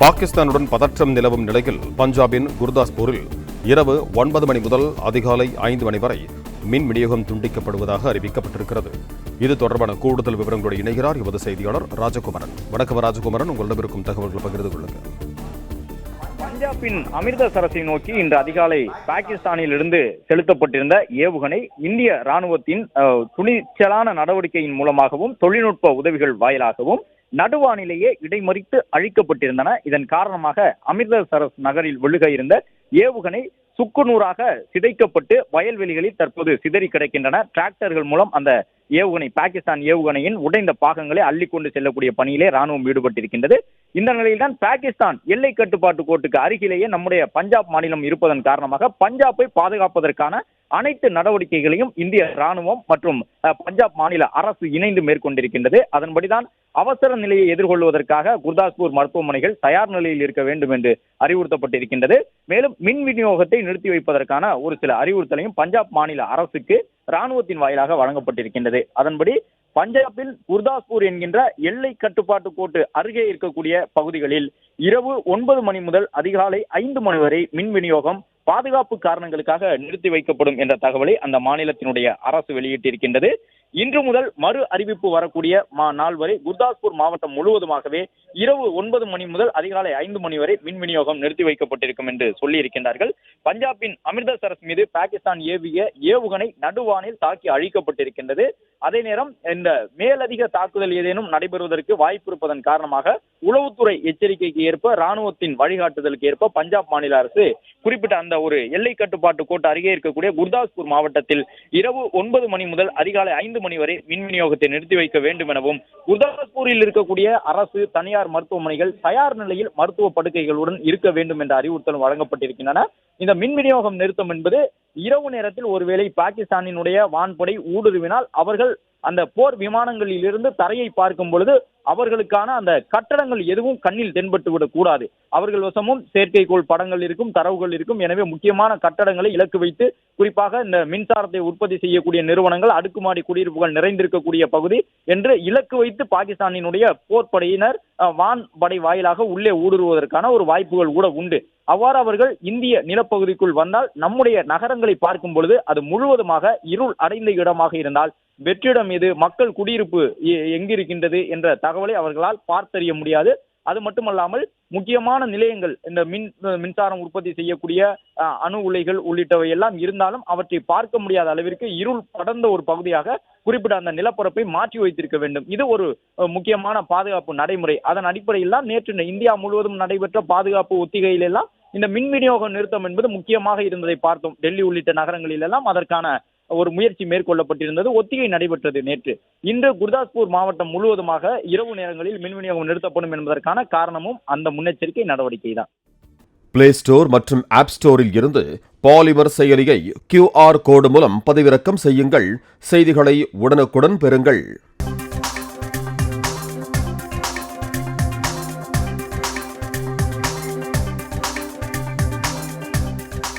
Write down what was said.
பாகிஸ்தானுடன் பதற்றம் நிலவும் நிலையில் பஞ்சாபின் குர்தாஸ்பூரில் இரவு 9 மணி முதல் அதிகாலை 5 மணி வரை மின் விநியோகம் துண்டிக்கப்படுவதாக அறிவிக்கப்பட்டிருக்கிறது. இது தொடர்பான கூடுதல் விவரங்களோடு இணைகிறார் எமது செய்தியாளர் ராஜகுமரன். வணக்கம் ராஜகுமரன், உங்களிடம் இருக்கும் தகவல்களை பகிர்ந்து கொள்ளுங்கள். பஞ்சாபின் அமிர்தசரஸை நோக்கி இன்று அதிகாலை பாகிஸ்தானில் இருந்து செலுத்தப்பட்டிருந்த ஏவுகணை இந்திய ராணுவத்தின் துணிச்சலான நடவடிக்கையின் மூலமாகவும் தொழில்நுட்ப உதவிகள் வாயிலாகவும் நடுவானிலேயே இடைமறித்து அழிக்கப்பட்டிருந்தன. இதன் காரணமாக அமிர்தசரஸ் நகரில் விழுக இருந்த ஏவுகணை சுக்குநூறாக சிதைக்கப்பட்டு வயல்வெளிகளில் தற்போது சிதறி கிடக்கின்றன. டிராக்டர்கள் மூலம் அந்த ஏவுகணை, பாகிஸ்தான் ஏவுகணையின் உடைந்த பாகங்களை அள்ளிக்கொண்டு செல்லக்கூடிய பணியிலே ராணுவம் ஈடுபட்டிருக்கின்றது. இந்த நிலையில்தான் பாகிஸ்தான் எல்லை கட்டுப்பாட்டு கோட்டுக்கு அருகிலேயே நம்முடைய பஞ்சாப் மாநிலம் இருப்பதன் காரணமாக பஞ்சாபை பாதுகாப்பதற்கான அனைத்து நடவடிக்கைகளையும் இந்திய ராணுவம் மற்றும் பஞ்சாப் மாநில அரசு இணைந்து மேற்கொண்டிருக்கின்றது. அதன்படிதான் அவசர நிலையை எதிர்கொள்வதற்காக குர்தாஸ்பூர் மருத்துவமனைகள் தயார் நிலையில் இருக்க வேண்டும் என்று அறிவுறுத்தப்பட்டிருக்கின்றது. மேலும் மின் விநியோகத்தை நிறுத்தி வைப்பதற்கான ஒரு சில அறிவுறுத்தலையும் பஞ்சாப் மாநில அரசுக்கு ராணுவத்தின் வாயிலாக வழங்கப்பட்டிருக்கின்றது. அதன்படி பஞ்சாபில் குர்தாஸ்பூர் என்கின்ற எல்லை கட்டுப்பாட்டு கோட்டு அருகே இருக்கக்கூடிய பகுதிகளில் இரவு 9 மணி முதல் அதிகாலை 5 மணி வரை மின் விநியோகம் பாதுகாப்பு காரணங்களுக்காக நிறுத்தி வைக்கப்படும் என்ற தகவலை அந்த மாநிலத்தினுடைய அரசு வெளியிட்டிருக்கின்றது. இன்று முதல் மறு அறிவிப்பு வரக்கூடிய நாள் வரை குர்தாஸ்பூர் மாவட்டம் முழுவதுமாகவே இரவு 9 மணி முதல் அதிகாலை 5 மணி வரை மின் விநியோகம் நிறுத்தி வைக்கப்பட்டிருக்கும் என்று சொல்லி இருக்கின்றார்கள். பஞ்சாபின் அமிர்தசரஸ் மீது பாகிஸ்தான் ஏவிய ஏவுகணை நடுவானில் தாக்கி அழிக்கப்பட்டிருக்கின்றது. அதே நேரம் இந்த மேலதிக தாக்குதல் ஏதேனும் நடைபெறுவதற்கு வாய்ப்பு இருப்பதன் காரணமாக உளவுத்துறை எச்சரிக்கைக்கு ஏற்ப ராணுவத்தின் வழிகாட்டுதலுக்கு ஏற்ப பஞ்சாப் மாநில அரசு குறிப்பிட்ட அந்த ஒரு எல்லை கட்டுப்பாட்டு கோட்டு அருகே இருக்கக்கூடிய குர்தாஸ்பூர் மாவட்டத்தில் இரவு 9 மணி முதல் அதிகாலை 5 மணி வரை மின் விநியோகத்தை நிறுத்தி வைக்க வேண்டும் எனவும் குர்தாஸ்பூரில் இருக்கக்கூடிய அரசு தனியார் மருத்துவமனைகள் தயார் நிலையில் மருத்துவ படுக்கைகளுடன் இருக்க வேண்டும் என்ற அறிவுறுத்தல் வழங்கப்பட்டிருக்கின்றன. இந்த மின் விநியோகம் நிறுத்தம் என்பது இரவு நேரத்தில் ஒருவேளை பாகிஸ்தானினுடைய வான்படை ஊடுருவினால் அவர்கள் அந்த போர் விமானங்களில் இருந்து தரையை பார்க்கும் பொழுது அவர்களுக்கான அந்த கட்டடங்கள் எதுவும் கண்ணில் தென்பட்டு விடக் கூடாது. அவர்கள் வசமும் செயற்கைக்கோள் படங்கள் இருக்கும், தரவுகள் இருக்கும். எனவே முக்கியமான கட்டடங்களை இலக்கு வைத்து, குறிப்பாக இந்த மின்சாரத்தை உற்பத்தி செய்யக்கூடிய நிறுவனங்கள், அடுக்குமாடி குடியிருப்புகள் நிறைந்திருக்கக்கூடிய பகுதி என்று இலக்கு வைத்து பாகிஸ்தானினுடைய போர்ப்படையினர் வான்படை வாயிலாக உள்ளே ஊடுருவதற்கான ஒரு வாய்ப்புகள் கூட உண்டு. அவ்வாறு அவர்கள் இந்திய நிலப்பகுதிக்குள் வந்தால் நம்முடைய நகரங்களை பார்க்கும் பொழுது அது முழுவதுமாக இருள் அடைந்த இடமாக இருந்தால் வெற்றிடம் மீது மக்கள் குடியிருப்பு எங்கிருக்கின்றது என்ற தகவலை அவர்களால் பார்த்தறிய முடியாது. அது மட்டுமல்லாமல் முக்கியமான நிலையங்கள், இந்த மின்சாரம் உற்பத்தி செய்யக்கூடிய அணு உலைகள் உள்ளிட்டவை எல்லாம் இருந்தாலும் அவற்றை பார்க்க முடியாத அளவிற்கு இருள் படர்ந்த ஒரு பகுதியாக குறிப்பிட்ட அந்த நிலப்பரப்பை மாற்றி வைத்திருக்க வேண்டும். இது ஒரு முக்கியமான பாதுகாப்பு நடைமுறை. அதன் அடிப்படையில் தான் நேற்று இந்தியா முழுவதும் நடைபெற்ற பாதுகாப்பு ஒத்திகையில் எல்லாம் இந்த மின் விநியோக நிறுத்தம் என்பது முக்கியமாக இருந்ததை பார்த்தோம். டெல்லி உள்ளிட்ட நகரங்களில் எல்லாம் அதற்கான ஒரு முயற்சி மேற்கொள்ளப்பட்டிருந்தது. ஒத்திகை நடைபெற்றது நேற்று. இன்று குர்தாஸ்பூர் மாவட்டம் முழுவதுமாக இரவு நேரங்களில் மின் விநியோகம் நிறுத்தப்படும் என்பதற்கான காரணமும் அந்த முன்னெச்சரிக்கை நடவடிக்கை தான். பிளே ஸ்டோர் மற்றும் ஆப் ஸ்டோரில் இருந்து பாலிமர் செயலியை QR கோடு மூலம் பதிவிறக்கம் செய்யுங்கள். செய்திகளை உடனுக்குடன் பெறுங்கள்.